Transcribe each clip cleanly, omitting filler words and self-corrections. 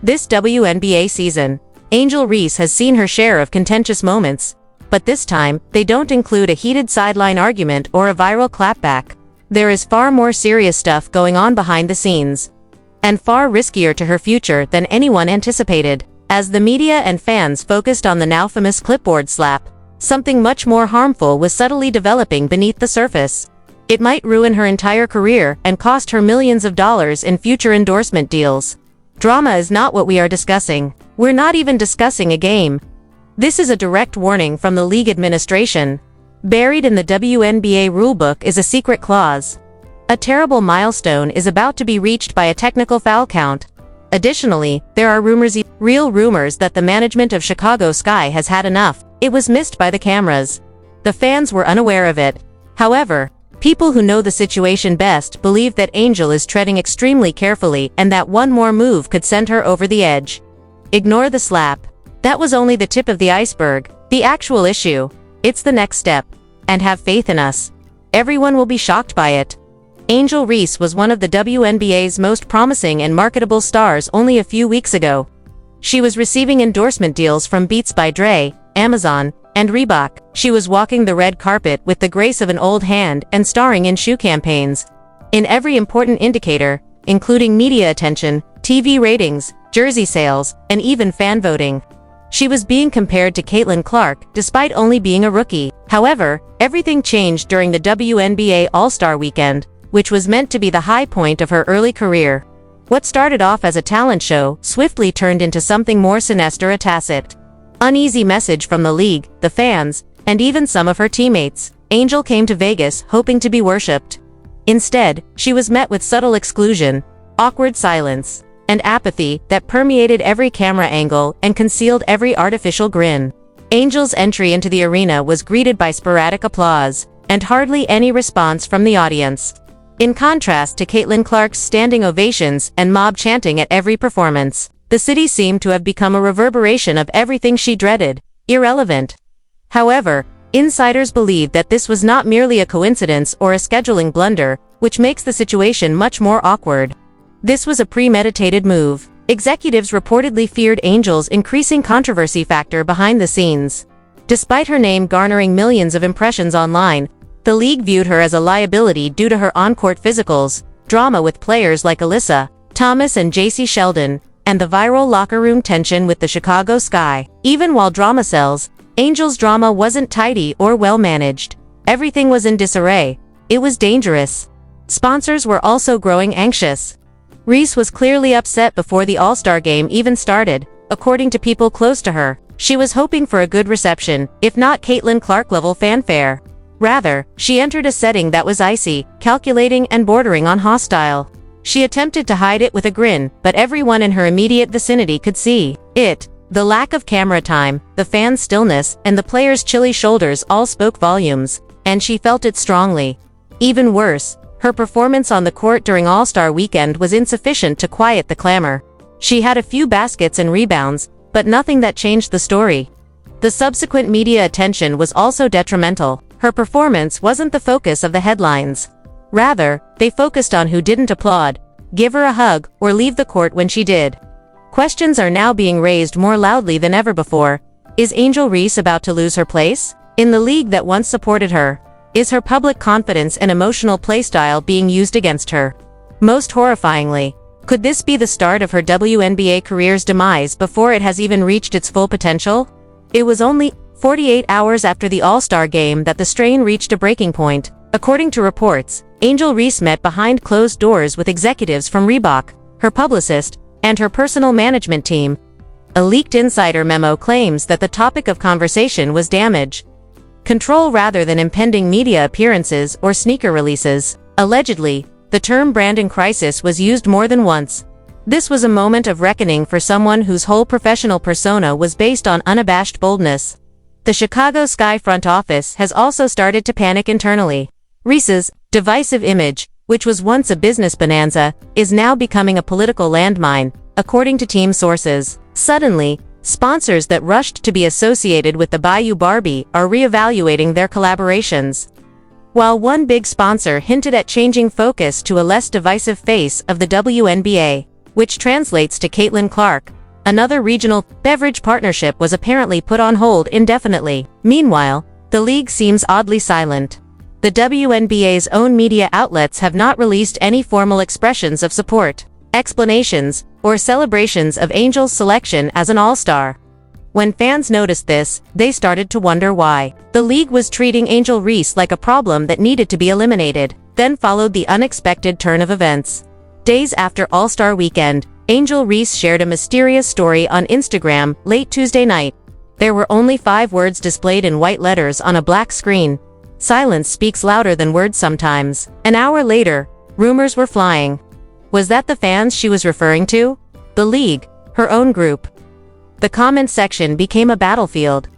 This WNBA season, Angel Reese has seen her share of contentious moments, but this time, they don't include a heated sideline argument or a viral clapback. There is far more serious stuff going on behind the scenes, and far riskier to her future than anyone anticipated. As the media and fans focused on the now famous clipboard slap, something much more harmful was subtly developing beneath the surface. It might ruin her entire career and cost her millions of dollars in future endorsement deals. Drama is not what we are discussing. We're not even discussing a game. This is a direct warning from the league administration. Buried in the WNBA rulebook is a secret clause. A terrible milestone is about to be reached by a technical foul count. Additionally, there are real rumors that the management of Chicago Sky has had enough. It was missed by the cameras. The fans were unaware of it. However, people who know the situation best believe that Angel is treading extremely carefully and that one more move could send her over the edge. Ignore the slap. That was only the tip of the iceberg. The actual issue. It's the next step. And have faith in us. Everyone will be shocked by it. Angel Reese was one of the WNBA's most promising and marketable stars only a few weeks ago. She was receiving endorsement deals from Beats by Dre, Amazon, and Reebok. She was walking the red carpet with the grace of an old hand and starring in shoe campaigns. In every important indicator, including media attention, TV ratings, jersey sales, and even fan voting, she was being compared to Caitlin Clark despite only being a rookie. However, everything changed during the WNBA All-Star Weekend, which was meant to be the high point of her early career. What started off as a talent show swiftly turned into something more sinister, a tacit, uneasy message from the league, the fans, and even some of her teammates. Angel came to Vegas hoping to be worshipped. Instead, she was met with subtle exclusion, awkward silence, and apathy that permeated every camera angle and concealed every artificial grin. Angel's entry into the arena was greeted by sporadic applause, and hardly any response from the audience. In contrast to Caitlin Clark's standing ovations and mob chanting at every performance, the city seemed to have become a reverberation of everything she dreaded: irrelevant. However, insiders believe that this was not merely a coincidence or a scheduling blunder, which makes the situation much more awkward. This was a premeditated move. Executives reportedly feared Angel's increasing controversy factor behind the scenes. Despite her name garnering millions of impressions online, the league viewed her as a liability due to her on-court physicals, drama with players like Alyssa Thomas and JC Sheldon, and the viral locker room tension with the Chicago Sky. Even while drama sells, Angel's drama wasn't tidy or well-managed. Everything was in disarray. It was dangerous. Sponsors were also growing anxious. Reese was clearly upset before the All-Star game even started, according to people close to her. She was hoping for a good reception, if not Caitlin Clark-level fanfare. Rather, she entered a setting that was icy, calculating, and bordering on hostile. She attempted to hide it with a grin, but everyone in her immediate vicinity could see it. The lack of camera time, the fans' stillness, and the players' chilly shoulders all spoke volumes, and she felt it strongly. Even worse, her performance on the court during All-Star Weekend was insufficient to quiet the clamor. She had a few baskets and rebounds, but nothing that changed the story. The subsequent media attention was also detrimental. Her performance wasn't the focus of the headlines. Rather, they focused on who didn't applaud, give her a hug, or leave the court when she did. Questions are now being raised more loudly than ever before. Is Angel Reese about to lose her place in the league that once supported her? Is her public confidence and emotional playstyle being used against her? Most horrifyingly, could this be the start of her WNBA career's demise before it has even reached its full potential? It was only 48 hours after the All-Star game that the strain reached a breaking point. According to reports, Angel Reese met behind closed doors with executives from Reebok, her publicist, and her personal management team. A leaked insider memo claims that the topic of conversation was damage control rather than impending media appearances or sneaker releases. Allegedly, the term branding crisis was used more than once. This was a moment of reckoning for someone whose whole professional persona was based on unabashed boldness. The Chicago Sky front office has also started to panic internally. Reese's divisive image, which was once a business bonanza, is now becoming a political landmine, according to team sources. Suddenly, sponsors that rushed to be associated with the Bayou Barbie are reevaluating their collaborations. While one big sponsor hinted at changing focus to a less divisive face of the WNBA, which translates to Caitlin Clark. Another regional beverage partnership was apparently put on hold indefinitely. Meanwhile, the league seems oddly silent. The WNBA's own media outlets have not released any formal expressions of support, explanations, or celebrations of Angel's selection as an All-Star. When fans noticed this, they started to wonder why. The league was treating Angel Reese like a problem that needed to be eliminated. Then followed the unexpected turn of events. Days after All-Star Weekend, Angel Reese shared a mysterious story on Instagram late Tuesday night. There were only 5 words displayed in white letters on a black screen. Silence speaks louder than words sometimes. An hour later, rumors were flying. Was that the fans she was referring to? The league, her own group. The comment section became a battlefield.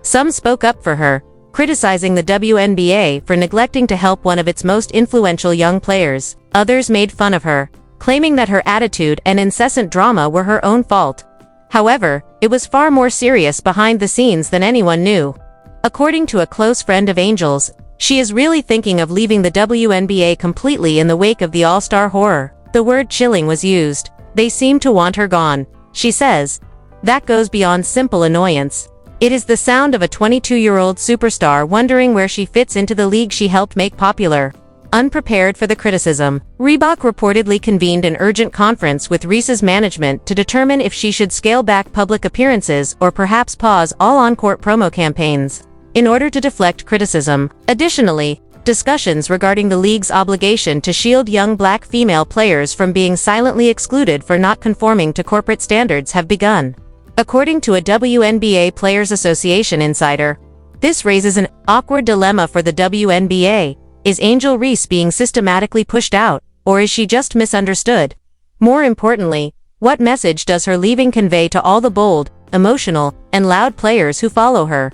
Some spoke up for her, criticizing the WNBA for neglecting to help one of its most influential young players. Others made fun of her, claiming that her attitude and incessant drama were her own fault. However, it was far more serious behind the scenes than anyone knew. According to a close friend of Angel's, she is really thinking of leaving the WNBA completely in the wake of the All-Star horror. The word chilling was used. They seem to want her gone, she says. That goes beyond simple annoyance. It is the sound of a 22-year-old superstar wondering where she fits into the league she helped make popular. Unprepared for the criticism, Reebok reportedly convened an urgent conference with Reese's management to determine if she should scale back public appearances or perhaps pause all on-court promo campaigns in order to deflect criticism. Additionally, discussions regarding the league's obligation to shield young black female players from being silently excluded for not conforming to corporate standards have begun. According to a WNBA Players Association insider, this raises an awkward dilemma for the WNBA. Is Angel Reese being systematically pushed out, or is she just misunderstood? More importantly, what message does her leaving convey to all the bold, emotional, and loud players who follow her?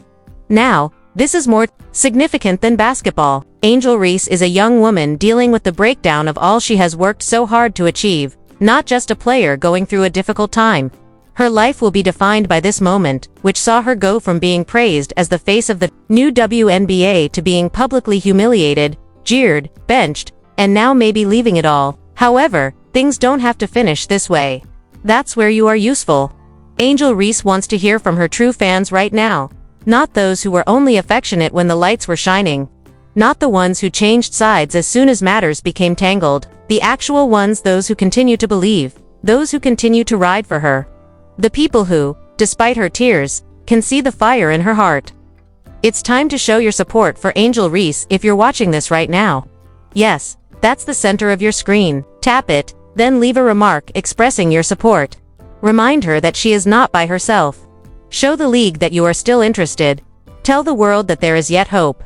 Now, this is more significant than basketball. Angel Reese is a young woman dealing with the breakdown of all she has worked so hard to achieve, not just a player going through a difficult time. Her life will be defined by this moment, which saw her go from being praised as the face of the new WNBA to being publicly humiliated, jeered, benched, and now maybe leaving it all. However, things don't have to finish this way. That's where you are useful. Angel Reese wants to hear from her true fans right now. Not those who were only affectionate when the lights were shining. Not the ones who changed sides as soon as matters became tangled. The actual ones, those who continue to believe. Those who continue to ride for her. The people who, despite her tears, can see the fire in her heart. It's time to show your support for Angel Reese if you're watching this right now. Yes, that's the center of your screen. Tap it, then leave a remark expressing your support. Remind her that she is not by herself. Show the league that you are still interested. Tell the world that there is yet hope.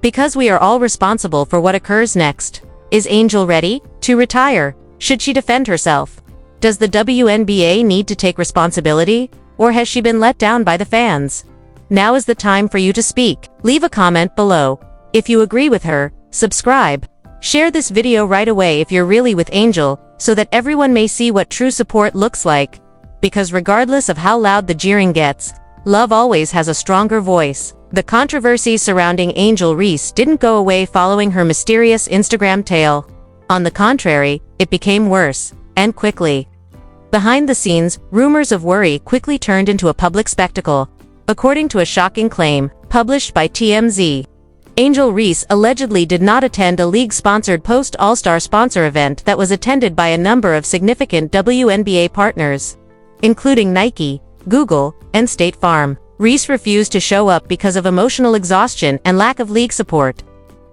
Because we are all responsible for what occurs next. Is Angel ready to retire? Should she defend herself? Does the WNBA need to take responsibility, or has she been let down by the fans? Now is the time for you to speak. Leave a comment below. If you agree with her, subscribe. Share this video right away if you're really with Angel, so that everyone may see what true support looks like. Because regardless of how loud the jeering gets, love always has a stronger voice. The controversy surrounding Angel Reese didn't go away following her mysterious Instagram tale. On the contrary, it became worse, and quickly. Behind the scenes, rumors of worry quickly turned into a public spectacle. According to a shocking claim, published by TMZ, Angel Reese allegedly did not attend a league-sponsored post-All-Star sponsor event that was attended by a number of significant WNBA partners, including Nike, Google, and State Farm. Reese refused to show up because of emotional exhaustion and lack of league support,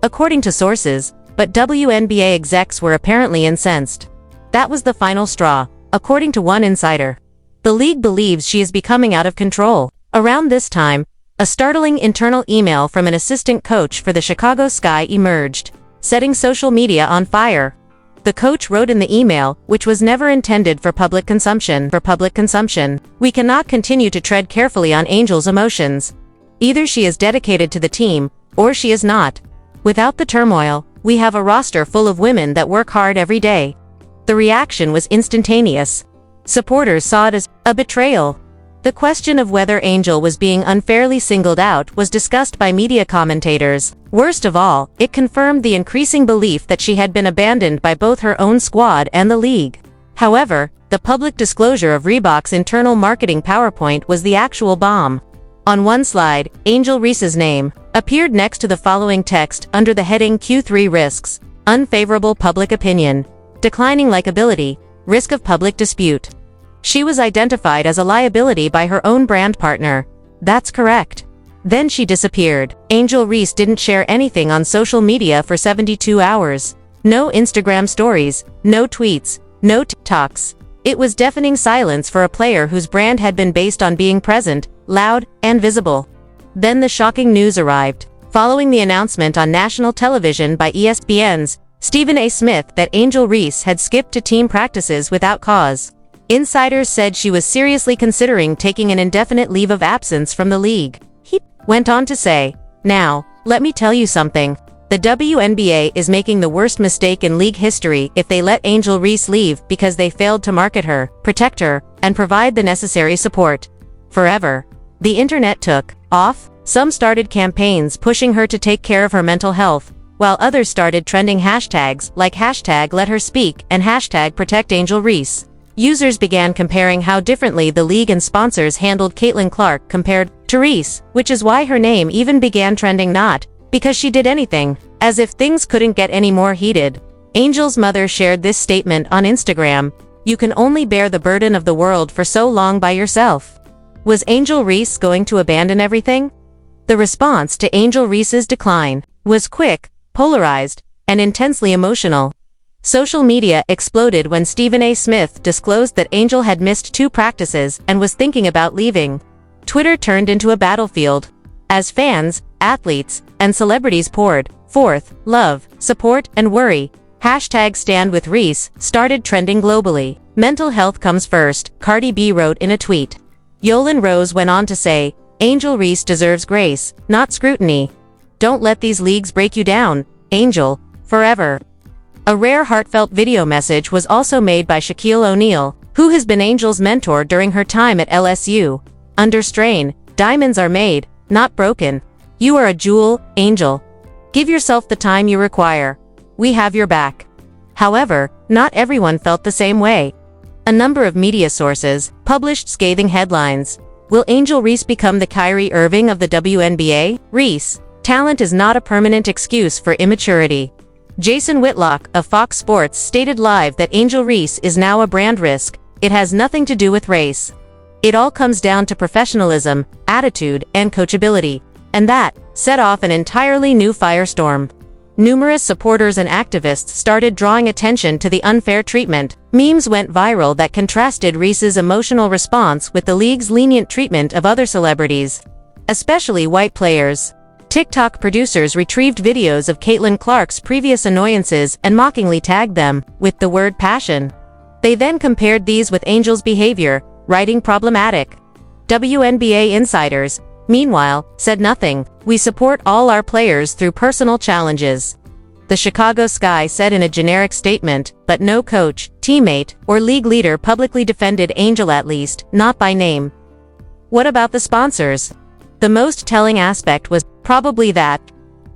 according to sources, but WNBA execs were apparently incensed. That was the final straw, according to one insider. The league believes she is becoming out of control. Around this time, a startling internal email from an assistant coach for the Chicago Sky emerged, setting social media on fire. The coach wrote in the email, which was never intended for public consumption. We cannot continue to tread carefully on Angel's emotions. Either she is dedicated to the team, or she is not. Without the turmoil, we have a roster full of women that work hard every day. The reaction was instantaneous. Supporters saw it as a betrayal. The question of whether Angel was being unfairly singled out was discussed by media commentators. Worst of all, it confirmed the increasing belief that she had been abandoned by both her own squad and the league. However, The public disclosure of Reebok's internal marketing PowerPoint was the actual bomb. On one slide, Angel Reese's name appeared next to the following text under the heading Q3 Risks: Unfavorable Public Opinion, Declining Likability, Risk of Public Dispute. She was identified as a liability by her own brand partner. That's correct. Then she disappeared. Angel Reese didn't share anything on social media for 72 hours. No Instagram stories, no tweets, no TikToks. It was deafening silence for a player whose brand had been based on being present, loud, and visible. Then the shocking news arrived. Following the announcement on national television by ESPN's Stephen A. Smith that Angel Reese had skipped to team practices without cause. Insiders said she was seriously considering taking an indefinite leave of absence from the league. He went on to say, "Now, let me tell you something. The WNBA is making the worst mistake in league history if they let Angel Reese leave because they failed to market her, protect her, and provide the necessary support. Forever." The internet took off. Some started campaigns pushing her to take care of her mental health, while others started trending hashtags like #LetHerSpeak and #ProtectAngelReese. Users began comparing how differently the league and sponsors handled Caitlin Clark compared to Reese, which is why her name even began trending, not because she did anything, as if things couldn't get any more heated. Angel's mother shared this statement on Instagram: "You can only bear the burden of the world for so long by yourself." Was Angel Reese going to abandon everything? The response to Angel Reese's decline was quick, polarized, and intensely emotional. Social media exploded when Stephen A. Smith disclosed that Angel had missed 2 practices and was thinking about leaving. Twitter turned into a battlefield. As fans, athletes, and celebrities poured forth love, support, and worry, #StandWithReese started trending globally. "Mental health comes first," Cardi B wrote in a tweet. Yolan Rose went on to say, "Angel Reese deserves grace, not scrutiny. Don't let these leagues break you down, Angel, forever." A rare heartfelt video message was also made by Shaquille O'Neal, who has been Angel's mentor during her time at LSU. "Under strain, diamonds are made, not broken. You are a jewel, Angel. Give yourself the time you require. We have your back." However, not everyone felt the same way. A number of media sources published scathing headlines. Will Angel Reese become the Kyrie Irving of the WNBA? Reese, talent is not a permanent excuse for immaturity. Jason Whitlock of Fox Sports stated live that Angel Reese is now a brand risk. It has nothing to do with race. It all comes down to professionalism, attitude, and coachability. And that set off an entirely new firestorm. Numerous supporters and activists started drawing attention to the unfair treatment. Memes went viral that contrasted Reese's emotional response with the league's lenient treatment of other celebrities, especially white players. TikTok producers retrieved videos of Caitlin Clark's previous annoyances and mockingly tagged them with the word passion. They then compared these with Angel's behavior, writing problematic. WNBA insiders, meanwhile, said nothing. "We support all our players through personal challenges." The Chicago Sky said in a generic statement, but no coach, teammate, or league leader publicly defended Angel, at least not by name. What about the sponsors? The most telling aspect was probably that,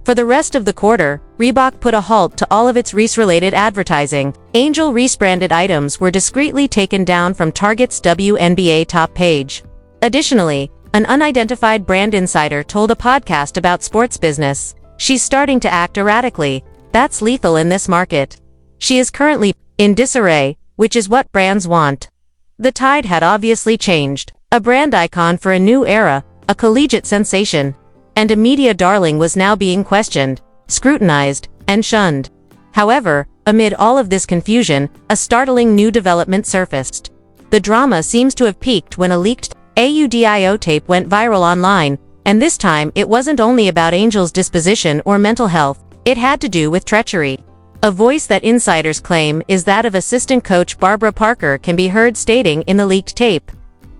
for the rest of the quarter, Reebok put a halt to all of its Reese-related advertising. Angel Reese-branded items were discreetly taken down from Target's WNBA top page. Additionally, an unidentified brand insider told a podcast about sports business, "She's starting to act erratically. That's lethal in this market. She is currently in disarray, which is what brands want." The tide had obviously changed. A brand icon for a new era, a collegiate sensation, and a media darling was now being questioned, scrutinized, and shunned. However, amid all of this confusion, a startling new development surfaced. The drama seems to have peaked when a leaked audio tape went viral online, and this time it wasn't only about Angel's disposition or mental health, it had to do with treachery. A voice that insiders claim is that of assistant coach Barbara Parker can be heard stating in the leaked tape,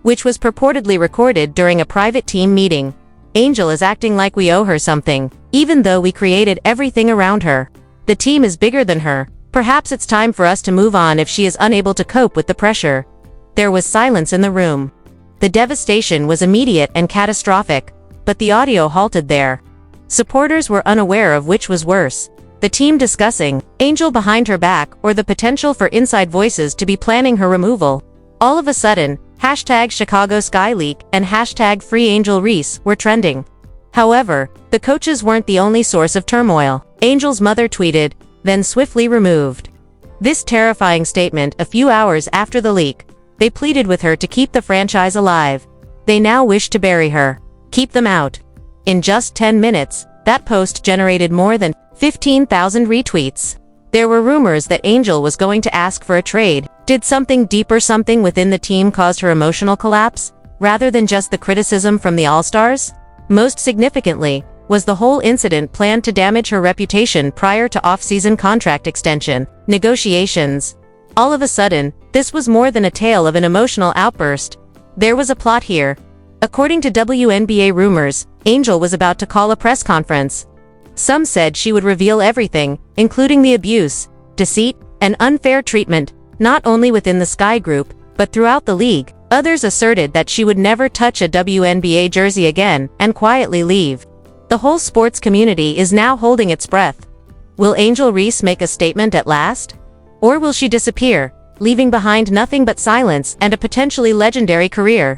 which was purportedly recorded during a private team meeting, "Angel is acting like we owe her something, even though we created everything around her. The team is bigger than her. Perhaps it's time for us to move on if she is unable to cope with the pressure." There was silence in the room. The devastation was immediate and catastrophic, but the audio halted there. Supporters were unaware of which was worse, the team discussing Angel behind her back or the potential for inside voices to be planning her removal. All of a sudden, hashtag Chicago Sky Leak and hashtag Free Angel Reese were trending. However, the coaches weren't the only source of turmoil. Angel's mother tweeted, then swiftly removed. This terrifying statement a few hours after the leak. They pleaded with her to keep the franchise alive. They now wish to bury her. Keep them out. In just 10 minutes, that post generated more than 15,000 retweets. There were rumors that Angel was going to ask for a trade. Did something deeper, something within the team cause her emotional collapse, rather than just the criticism from the All-Stars? Most significantly, was the whole incident planned to damage her reputation prior to off-season contract extension negotiations? All of a sudden, this was more than a tale of an emotional outburst. There was a plot here. According to WNBA rumors, Angel was about to call a press conference. Some said she would reveal everything, including the abuse, deceit, and unfair treatment, not only within the Sky Group, but throughout the league. Others asserted that she would never touch a WNBA jersey again and quietly leave. The whole sports community is now holding its breath. Will Angel Reese make a statement at last? Or will she disappear, leaving behind nothing but silence and a potentially legendary career?